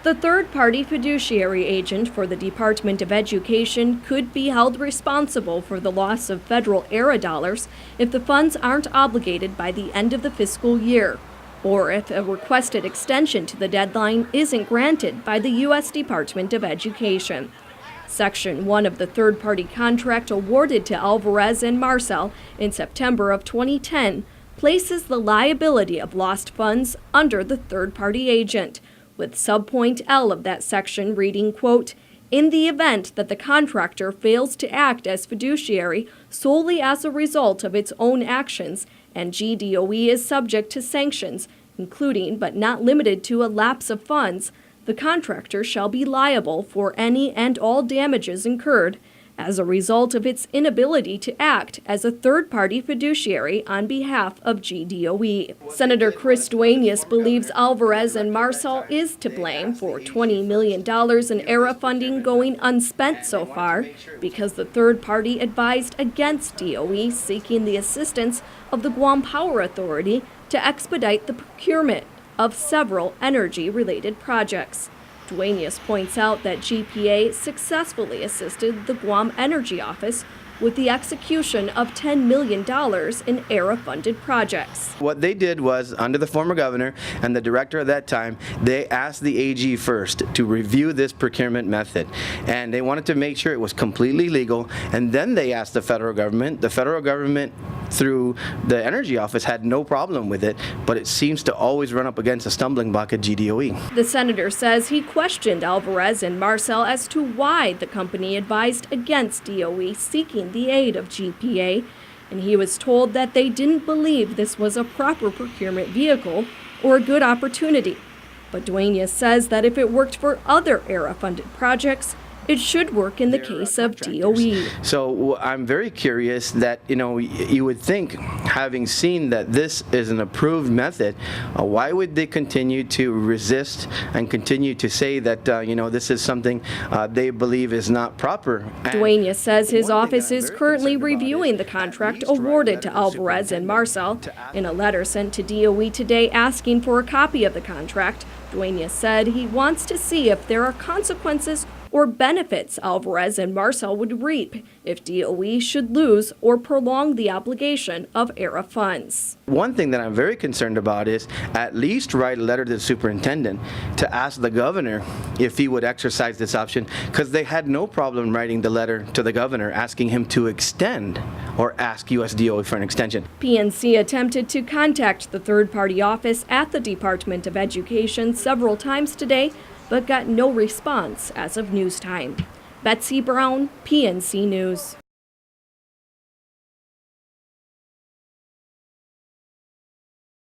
The third-party fiduciary agent for the Department of Education could be held responsible for the loss of federal Arra dollars if the funds aren't obligated by the end of the fiscal year, or if a requested extension to the deadline isn't granted by the U.S. Department of Education. Section 1 of the third-party contract awarded to Alvarez and Marcel in September of 2010 places the liability of lost funds under the third-party agent, with subpoint L of that section reading, quote, "In the event that the contractor fails to act as fiduciary solely as a result of its own actions and GDOE is subject to sanctions, including but not limited to a lapse of funds, the contractor shall be liable for any and all damages incurred as a result of its inability to act as a third-party fiduciary on behalf of GDOE. Senator Chris Duenas believes Alvarez and Marcel is to blame for $20 million in Arra funding going unspent so far because the third party advised against DOE seeking the assistance of the Guam Power Authority to expedite the procurement of several energy-related projects. Duenas points out that GPA successfully assisted the Guam Energy Office with the execution of $10 million in Arra-funded projects. What they did was, under the former governor and the director at that time, they asked the AG first to review this procurement method. And they wanted to make sure it was completely legal, and then they asked the federal government. The federal government, through the Energy Office, had no problem with it, but it seems to always run up against a stumbling block at GDOE. The senator says he questioned Alvarez and Marcel as to why the company advised against DOE seeking the aid of GPA, and he was told that they didn't believe this was a proper procurement vehicle or a good opportunity. But Duenas says that if it worked for other Arra-funded projects, it should work in the case of DOE. So I'm very curious that, you would think, having seen that this is an approved method, why would they continue to resist and continue to say that, this is something they believe is not proper? Duenas says his office is currently reviewing the contract awarded to Alvarez and Marcel. In a letter sent to DOE today asking for a copy of the contract, Duenas said he wants to see if there are consequences or benefits Alvarez and Marcel would reap if DOE should lose or prolong the obligation of Arra funds. One thing that I'm very concerned about is at least write a letter to the superintendent to ask the governor if he would exercise this option, because they had no problem writing the letter to the governor asking him to extend or ask USDOE for an extension. PNC attempted to contact the third-party office at the Department of Education several times today, but got no response as of news time. Betsy Brown, PNC News.